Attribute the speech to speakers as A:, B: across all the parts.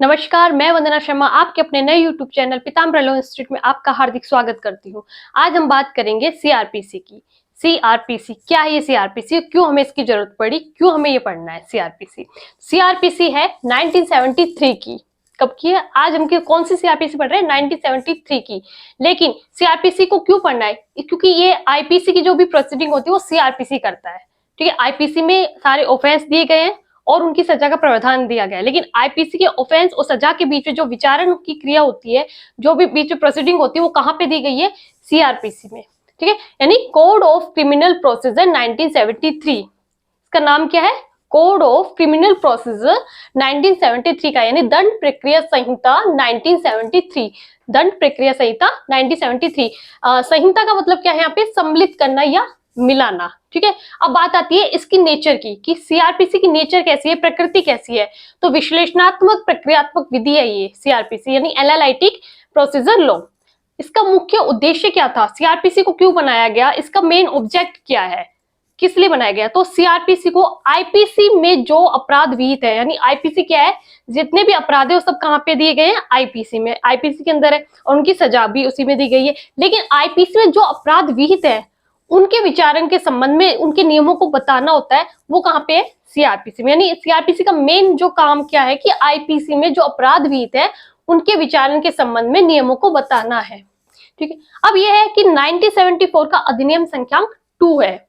A: नमस्कार, मैं वंदना शर्मा आपके अपने नए यूट्यूब चैनल पीताम्बर लॉ इंस्टीट्यूट में आपका हार्दिक स्वागत करती हूँ। आज हम बात करेंगे सीआरपीसी की। सीआरपीसी क्या है? ये सीआरपीसी क्यों हमें इसकी जरूरत पड़ी, क्यों हमें ये पढ़ना है? सीआरपीसी सीआरपीसी है 1973 की। कब की है? आज हम कौन सी सीआरपीसी पढ़ रहे हैं? 1973 की। लेकिन सीआरपीसी को क्यों पढ़ना है? क्योंकि ये आईपीसी की जो भी प्रोसीडिंग होती है वो सीआरपीसी करता है। ठीक है, आईपीसी में सारे ऑफेंस दिए गए हैं और उनकी सजा का प्रावधान दिया गया है, लेकिन आईपीसी के ऑफेंस और सजा के बीच में जो विचारण की क्रिया होती है, जो भी बीच में प्रोसीडिंग होती है, वो कहाँ पे दी गई है? सीआरपीसी में। ठीक है, यानी कोड ऑफ क्रिमिनल प्रोसीजर 1973। इसका नाम क्या है? कोड ऑफ क्रिमिनल प्रोसीजर 1973 का, यानी दंड प्रक्रिया संहिता 1973। दंड प्रक्रिया संहिता 1973। संहिता का मतलब क्या है? यहाँ पे सम्मिलित करना या मिलाना। ठीक है, अब बात आती है इसकी नेचर की, कि सीआरपीसी की नेचर कैसी है, प्रकृति कैसी है। तो विश्लेषणात्मक प्रक्रियात्मक विधि है ये सीआरपीसी, यानी एनालिटिक प्रोसीजर लॉ। इसका मुख्य उद्देश्य क्या था? सीआरपीसी को क्यों बनाया गया? इसका मेन ऑब्जेक्ट क्या है? किस लिए बनाया गया? तो सीआरपीसी को आईपीसी में जो अपराध विहित है, यानी आईपीसी क्या है? जितने भी अपराध है वो सब कहाँ पे दिए गए हैं? आईपीसी में। आईपीसी के अंदर है और उनकी सजा भी उसी में दी गई है। लेकिन आईपीसी में जो अपराध विहित है उनके विचारण के संबंध में उनके नियमों को बताना होता है, वो कहाँ पे है? सीआरपीसी में। यानी सीआरपीसी का मेन जो काम क्या है कि आईपीसी में जो अपराध विहित है उनके विचारण के संबंध में नियमों को बताना है। ठीक है, अब यह है कि 1974 का अधिनियम संख्यांक 2 है।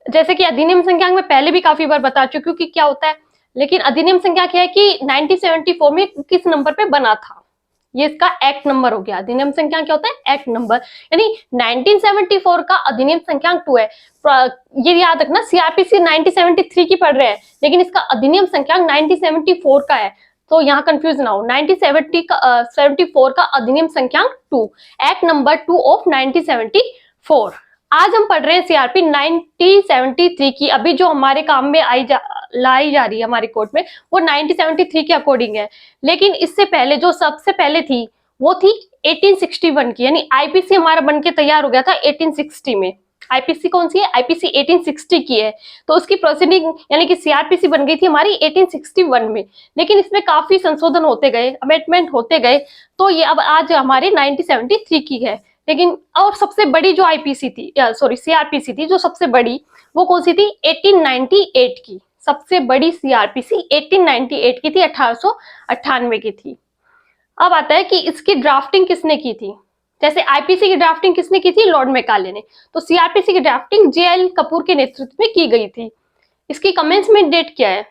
A: जैसे कि अधिनियम संख्यांक में पहले भी काफी बार बता चुकी हूँ कि क्या होता है, लेकिन अधिनियम संख्या क्या है कि 1974 में किस नंबर पे बना था, ये इसका एक्ट नंबर हो गया। अधिनियम संख्या क्या होता है? Act number. यानी 1974 का अधिनियम संख्यांक 2 है। ये याद रखना, सीआरपीसी 1973 की पढ़ रहे हैं, लेकिन इसका अधिनियम संख्यांक 1974 का है, तो यहाँ कंफ्यूज ना हो। 1974 का अधिनियम संख्यांक 2, एक्ट नंबर 2 ऑफ 1974। आज हम पढ़ रहे हैं सीआरपी 1973 की। अभी जो हमारे काम में लाई जा रही है हमारी कोर्ट में, वो 1973 के अकॉर्डिंग है। लेकिन इससे पहले जो सबसे पहले थी वो थी 1861 की, यानी आईपीसी हमारा बनके तैयार हो गया था 1860 में। आईपीसी कौन सी है? आईपीसी 1860 की है। तो उसकी प्रोसीडिंग यानी कि सीआरपीसी बन गई थी हमारी 1861 में। लेकिन इसमें काफी संशोधन होते गए, अमेंडमेंट होते गए, तो ये अब आज हमारी 1973 की है। लेकिन और सबसे बड़ी जो आईपीसी थी, सॉरी सीआरपीसी थी जो सबसे बड़ी, वो कौन सी थी? 1898 की। सबसे बड़ी सीआरपीसी 1898 की थी, 1898 की थी। अब आता है कि इसकी ड्राफ्टिंग किसने की थी। जैसे आईपीसी की ड्राफ्टिंग किसने की थी? लॉर्ड मैकाले ने। तो सीआरपीसी की ड्राफ्टिंग जेएल कपूर के नेतृत्व में की गई थी। इसकी कमेंसमेंट डेट क्या है?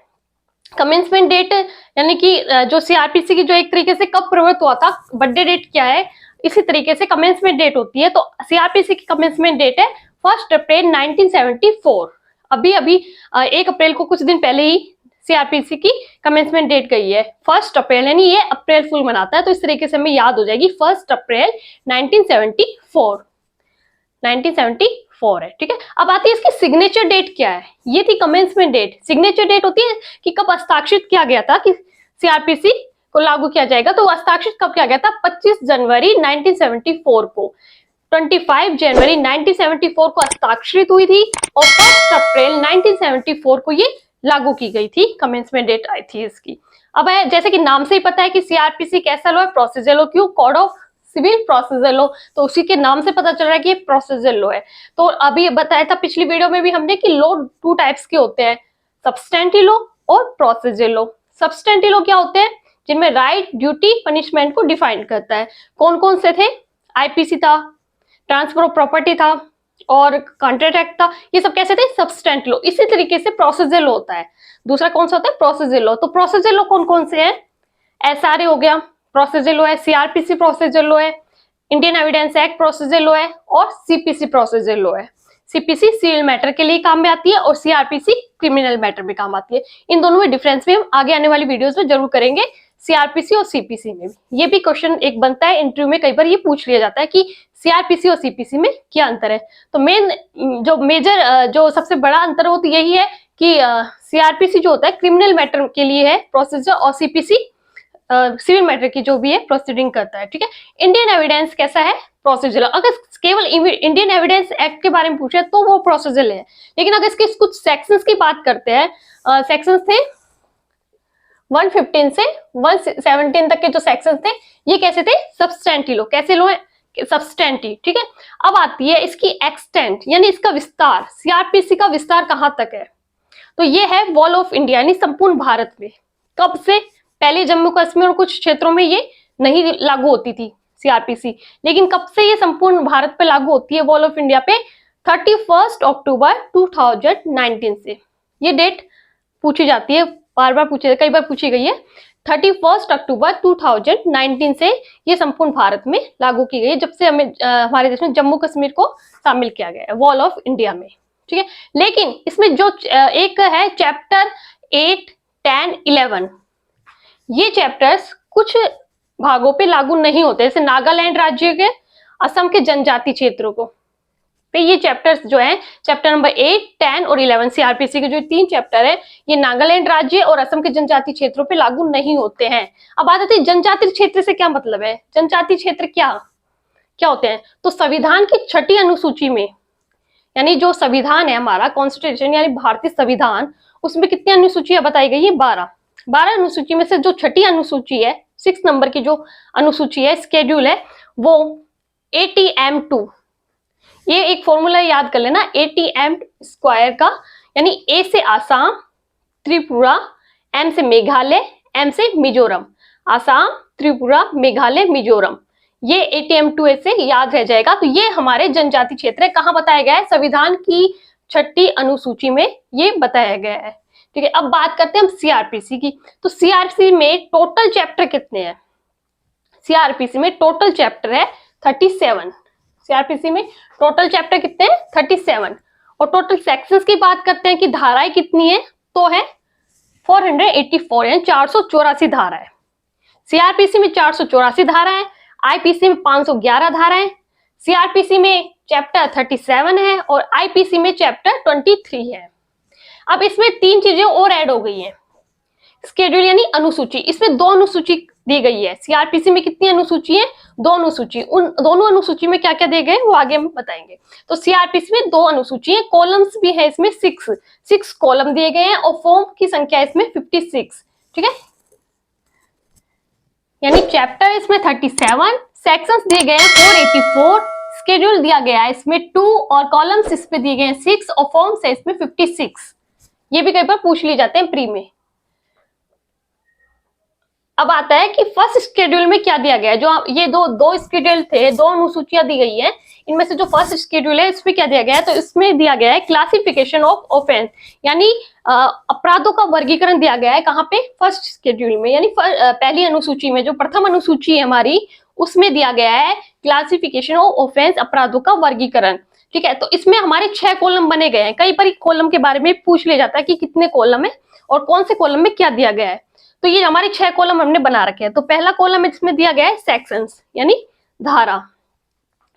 A: कमेंसमेंट डेट यानी कि जो सीआरपीसी की जो एक तरीके से कब प्रवृत्त हुआ था, बर्थडे डेट क्या है, इसी तरीके से कमेंसमेंट डेट होती है। तो सीआरपीसी की कमेंसमेंट डेट है 1 अप्रैल 1974। अभी 1 अप्रैल को कुछ दिन पहले ही सीआरपीसी की कमेंसमेंट डेट गई है 1 अप्रैल, यानी ये अप्रैल फुल मनाता है, तो इस तरीके से हमें याद हो जाएगी 1 अप्रैल 1974। 1974 है। ठीक है, अब आती है इसकी सिग्नेचर डेट क्या है। ये थी कमेंसमेंट डेट। सिग्नेचर डेट होती है कि कब हस्ताक्षरित किया गया था कि सीआरपीसी को लागू किया जाएगा। तो हस्ताक्षरित कब किया गया था? 25 जनवरी 1974 को। 25 जनवरी 1974 को हस्ताक्षरित हुई थी और 1 अप्रैल 1974 को ये लागू की गई थी, कमेंसमेंट डेट आई थी इसकी। अब जैसे कि नाम से ही पता है कि सीआरपीसी कैसा लॉ है? Procedure law. क्यों? Code of civil procedure law, तो उसी के नाम से पता चल रहा है कि ये प्रोसीजर लॉ है। तो अभी बताया था पिछली वीडियो में भी हमने कि लॉ 2 टाइप्स के होते हैं, सब्सटेंटिव लॉ और प्रोसीजर लॉ। सब्सटेंटिव लॉ क्या होते हैं? जिनमें राइट, ड्यूटी, पनिशमेंट को डिफाइन करता है। कौन कौन से थे? आईपीसी था, ट्रांसफर ऑफ प्रॉपर्टी था और कॉन्ट्रैक्ट एक्ट था। ये सब कैसे थे? Substantive law. इसी तरीके से प्रोसीजर लॉ होता है। दूसरा कौन सा होता है? Procedure law. तो प्रोसीजर लॉ कौन कौन से हैं? एसआरए हो गया, प्रोसीजर लॉ है, सीआरपीसी प्रोसीजर लॉ है, Indian evidence act procedure law है और सीपीसी प्रोसीजर लॉ है। सीपीसी सिविल मैटर के लिए काम में आती है और सीआरपीसी क्रिमिनल मैटर में काम आती है। इन दोनों में डिफरेंस भी हम आगे आने वाली वीडियोस में जरूर करेंगे, सीआरपीसी और सीपीसी में भी। ये भी क्वेश्चन एक बनता है इंटरव्यू में, कई बार ये पूछ लिया जाता है कि सीआरपीसी और सीपीसी में क्या अंतर है। तो मेन जो मेजर जो सबसे बड़ा अंतर हो तो यही है कि सीआरपीसी जो होता है क्रिमिनल मैटर के लिए है प्रोसीजर, और सीपीसी सिविल मैटर की जो भी है प्रोसीडिंग करता है। ठीक है, इंडियन एविडेंस कैसा है? प्रोसीजर। अगर केवल इंडियन एविडेंस एक्ट के बारे में पूछे तो वो प्रोसीजर है, लेकिन अगर इसके कुछ सेक्शंस की बात करते हैं, सेक्शंस थे 115 से 117 तक के जो सेक्शन थे ये कैसे थे, सब्सटेंटिव लो, कैसे लो है, सब्सटेंटिव। ठीक है, अब आती है इसकी एक्सटेंट यानी इसका विस्तार, सीआरपीसी का विस्तार कहां तक है, तो ये है वॉल ऑफ इंडिया यानी संपूर्ण भारत में। कब से, पहले जम्मू कश्मीर और कुछ क्षेत्रों में ये नहीं लागू होती थी सीआरपीसी, लेकिन कब से ये संपूर्ण भारत पे लागू होती है वॉल ऑफ इंडिया पे, 31 अक्टूबर 2019 से। ये डेट पूछी जाती है, बार बार पूछी, कई बार पूछी गई है। 31 अक्टूबर 2019 से ये संपूर्ण भारत में लागू की गई है, जब से हमें हमारे देश में जम्मू कश्मीर को शामिल किया गया है वॉल ऑफ इंडिया में। ठीक है, लेकिन इसमें जो एक है चैप्टर 8, 10, 11, ये चैप्टर्स कुछ भागों पे लागू नहीं होते, जैसे नागालैंड राज्य के, असम के जनजाति क्षेत्रों को पे ये चैप्टर्स जो है, चैप्टर नंबर 8, 10 और 11 सीआरपीसी के जो 3 चैप्टर है, ये नागालैंड राज्य और असम के जनजाति क्षेत्रों पे लागू नहीं होते हैं। अब बात आती है जनजाति क्षेत्र से क्या मतलब है, जनजाति क्षेत्र क्या क्या होते हैं, तो संविधान की 6ठी अनुसूची में, यानी जो संविधान है हमारा कॉन्स्टिट्यूशन यानी भारतीय संविधान, उसमें कितनी अनुसूचियां बताई गई है, 12 अनुसूची में से जो 6ठी अनुसूची है, 6 नंबर की जो अनुसूची है, स्केड्यूल है, वो ATM2, ये एक फॉर्मूला याद कर लेना, ATM स्क्वायर का, यानी ए से आसाम, त्रिपुरा, M से मेघालय, M से मिजोरम, आसाम, त्रिपुरा, मेघालय, मिजोरम, ये ATM2 से याद रह जाएगा। तो ये हमारे जनजाति क्षेत्र है, कहाँ बताया गया है, संविधान की 6ठी अनुसूची में ये बताया गया है। ठीक है, अब बात करते हैं हम सीआरपीसी की। तो सीआरपीसी में टोटल चैप्टर कितने हैं, सीआरपीसी में टोटल चैप्टर है 37। सीआरपीसी में टोटल चैप्टर कितने हैं, 37। और टोटल सेक्शंस की बात करते हैं कि धाराएं कितनी है, तो है 484 यानी 484 धारा है। सीआरपीसी में 484 धारा है, आईपीसी में 511 धारा है, सीआरपीसी में चैप्टर 37 है और आईपीसी में चैप्टर 23 है। अब इसमें 3 चीजें और ऐड हो गई हैं, स्केड्यूल यानी अनुसूची, इसमें 2 अनुसूची दी गई है। सीआरपीसी में कितनी अनुसूची है, 2 अनुसूची, उन दोनों अनुसूची में क्या क्या दिए गए वो आगे हम बताएंगे। तो सीआरपीसी में 2 अनुसूची है, कॉलम्स भी है इसमें 6 कॉलम दिए गए हैं और फॉर्म की संख्या इसमें 56। ठीक है, यानी चैप्टर इसमें 37, सेक्शंस दिए गए हैं 484, स्केड्यूल दिया गया है इसमें 2 और कॉलम्स इस पे दिए गए हैं 6 और फॉर्म्स है इसमें 56। ये भी कई बार पूछ लिए जाते हैं प्री में। अब आता है कि फर्स्ट शेड्यूल में क्या दिया गया है, जो ये दो शेड्यूल थे, 2 अनुसूचियां दी गई है, इनमें से जो फर्स्ट शेड्यूल है इसमें क्या दिया गया है, तो इसमें दिया गया है क्लासिफिकेशन ऑफ ऑफेंस, यानी अपराधों का वर्गीकरण दिया गया है। कहाँ पे, फर्स्ट शेड्यूल में, यानी पहली अनुसूची में, जो प्रथम अनुसूची है हमारी, उसमें दिया गया है क्लासिफिकेशन ऑफ ऑफेंस, अपराधों का वर्गीकरण। ठीक है, तो इसमें हमारे 6 कॉलम बने गए हैं। कई बार कॉलम के बारे में पूछ लिया जाता है कि कितने कॉलम है और कौन से कॉलम में क्या दिया गया है। तो ये हमारे 6 कॉलम हमने बना रखे हैं। तो पहला कॉलम इसमें दिया गया है सेक्शंस यानी धारा,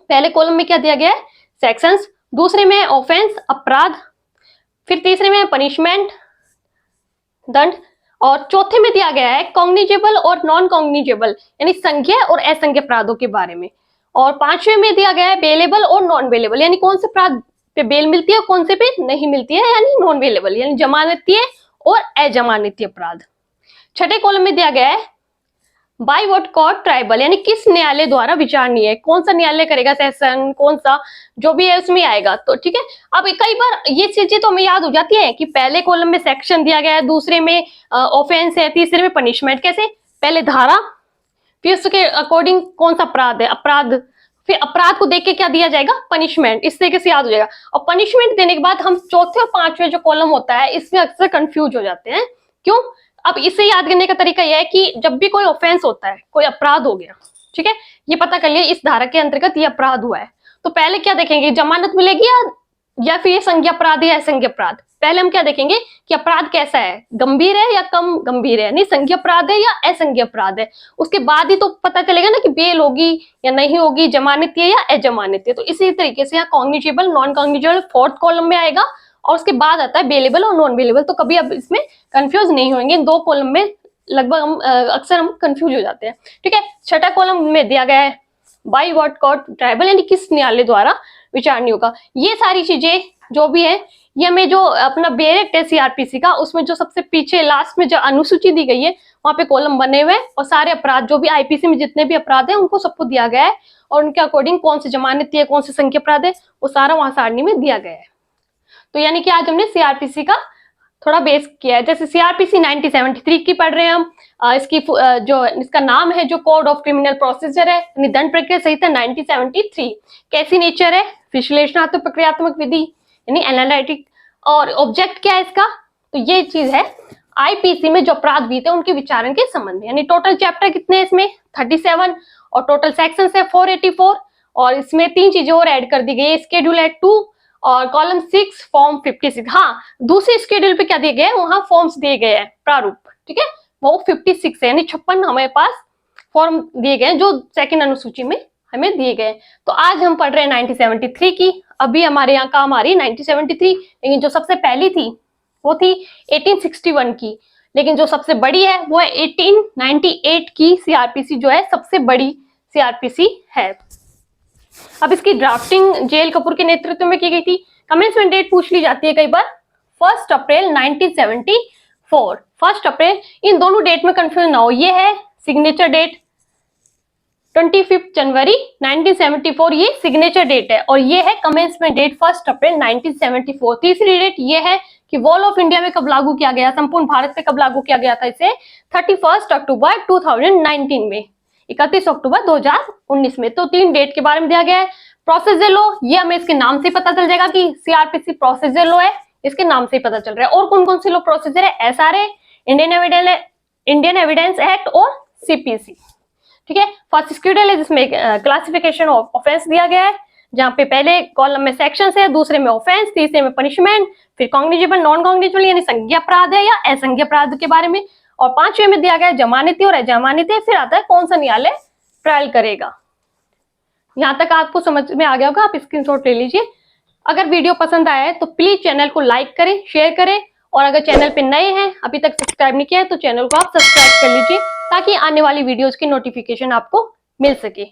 A: पहले कॉलम में क्या दिया गया है, सेक्शंस, दूसरे में ऑफेंस अपराध, फिर तीसरे में पनिशमेंट दंड, और चौथे में दिया गया है कॉग्निजेबल और नॉन कॉग्निजेबल यानी संज्ञेय और असंज्ञेय अपराधों के बारे में, और 5वें में दिया गया है बेलेबल और नॉन बेलेबल यानी कौन से अपराध पे बेल मिलती है कौन से पे नहीं मिलती है, यानी नॉन बेलेबल यानी जमानतीय और अजमानतीय अपराध। 6ठे कॉलम में दिया गया है बाय व्हाट कोर्ट ट्राइबल यानी किस न्यायालय द्वारा विचारणीय है, कौन सा न्यायालय करेगा, सेशन कौन सा जो भी है उसमें आएगा। तो ठीक है, अब कई बार ये चीजें तो हमें याद हो जाती है कि पहले कॉलम में सेक्शन दिया गया है, दूसरे में ऑफेंस है, तीसरे में पनिशमेंट, कैसे, पहले धारा, फिर उसके अकॉर्डिंग कौन सा अपराध है, अपराध, फिर अपराध को देख के क्या दिया जाएगा, पनिशमेंट, इस तरीके से याद हो जाएगा। और पनिशमेंट देने के बाद हम चौथे और 5वें जो कॉलम होता है इसमें अक्सर कंफ्यूज हो जाते हैं, क्यों। अब इसे याद करने का तरीका यह है कि जब भी कोई ऑफेंस होता है, कोई अपराध हो गया, ठीक है, ये पता कर लिया इस धारा के अंतर्गत ये अपराध हुआ है, तो पहले क्या देखेंगे, जमानत मिलेगी या फिर ये संज्ञेय अपराध है या असंज्ञेय अपराध। पहले हम क्या देखेंगे कि अपराध कैसा है, गंभीर है या कम गंभीर है, नहीं संज्ञेय अपराध है या असंज्ञेय अपराध है, उसके बाद ही तो पता चलेगा ना कि बेल होगी या नहीं होगी, जमानतीय या अजमानतीय। तो इसी तरीके से यहाँ cognizable non cognizable 4th column में आएगा और उसके बाद आता है बेलेबल और नॉन बेलेबल। तो कभी अब इसमें कंफ्यूज नहीं होंगे, 2 कॉलम में लगभग हम अक्सर हम कंफ्यूज हो जाते हैं। ठीक है, 6ठा कॉलम में दिया गया है बाय व्हाट कोर्ट ट्राइबल यानी किस न्यायालय द्वारा विचारणीय होगा। ये सारी चीजें जो भी है ये हमें जो अपना बेरेक्ट है सीआरपीसी का, उसमें जो सबसे पीछे लास्ट में जो अनुसूची दी गई है वहां पे कॉलम बने हुए हैं और सारे अपराध जो भी आईपीसी में जितने भी अपराध हैं उनको सबको दिया गया है और उनके अकॉर्डिंग कौन सी जमानत है, कौन से संख्या अपराध है, वो सारा वहां सारणी में दिया गया है। तो यानी कि आज हमने सीआरपीसी का थोड़ा बेस किया है। जैसे सीआरपीसी 1973 की पढ़ रहे हैं हम, इसकी जो इसका नाम है जो कोड ऑफ क्रिमिनल प्रोसीजर है यानी दंड प्रक्रिया संहिता 1973। कैसी नेचर है? विश्लेषणात्मक प्रक्रियात्मक विधि यानी एनालिटिक। और ऑब्जेक्ट क्या है इसका? तो ये चीज है आईपीसी में जो अपराध विधित है उनके विचारण के संबंध में। यानी टोटल चैप्टर कितने हैं इसमें? 37 और टोटल सेक्शंस है 484 और इसमें 3 चीजें और ऐड कर दी गई है। स्केड्यूल है 2 और कॉलम 6 फॉर्म 56। हाँ, दूसरे स्केड्यूल पे क्या दिए गए हैं? वहां फॉर्म्स दिए गए हैं प्रारूप, ठीक है, वो 56 है यानी 56 हमारे पास फॉर्म दिए गए हैं जो सेकंड अनुसूची में हमें दिए गए। तो आज हम पढ़ रहे हैं 1973 की। अभी हमारे यहाँ काम आ रही है 1973, लेकिन जो सबसे पहली थी वो थी 1861 की, लेकिन जो सबसे बड़ी है वो है 1898 की सीआरपीसी जो है सबसे बड़ी सीआरपीसी है। अब इसकी ड्राफ्टिंग जेल कपूर के नेतृत्व में की गई थी। कमेंसमेंट डेट पूछ ली जाती है कई बार, 1 अप्रैल 1974। 1 अप्रैल, इन दोनों डेट में कंफ्यूजन ना हो, ये है सिग्नेचर डेट 25 जनवरी 1974, ये सिग्नेचर डेट है और ये है कमेंसमेंट डेट 1 अप्रैल 1974। तीसरी डेट ये है कि वॉल ऑफ इंडिया में कब लागू किया गया, संपूर्ण भारत पे कब लागू किया गया था इसे? 31 अक्टूबर 2019 में, 31 अक्टूबर 2019 में। तो 3 डेट के बारे में दिया गया है। प्रोसीजर लॉ, ये हमें इसके नाम से पता चल जाएगा कि सीआरपीसी प्रोसीजर लॉ है, इसके नाम से ही पता चल रहा है। और कौन कौन से लॉ प्रोसीजर है? एसआरए, इंडियन एविडेंस एक्ट और सीपीसी, ठीक है। फर्स्ट शेड्यूल है जिसमें क्लासिफिकेशन ऑफ ऑफेंस दिया गया है, जहाँ पे पहले कॉलम में सेक्शंस है, दूसरे में ऑफेंस, तीसरे में पनिशमेंट, फिर कॉग्निजेबल, नॉन कॉग्निजेबल यानी संज्ञेय अपराध है या असंज्ञेय अपराध के बारे में, और 5वें में दिया गया है जमानती और अजमानती। फिर आता है कौन सा न्यायालय ट्रायल करेगा। यहाँ तक आपको समझ में आ गया होगा, आप स्क्रीनशॉट ले लीजिए। अगर वीडियो पसंद आया है तो प्लीज चैनल को लाइक करें, शेयर करें, और अगर चैनल पे नए हैं, अभी तक सब्सक्राइब नहीं किया है तो चैनल को आप सब्सक्राइब कर लीजिए ताकि आने वाली वीडियोस की नोटिफिकेशन आपको मिल सके।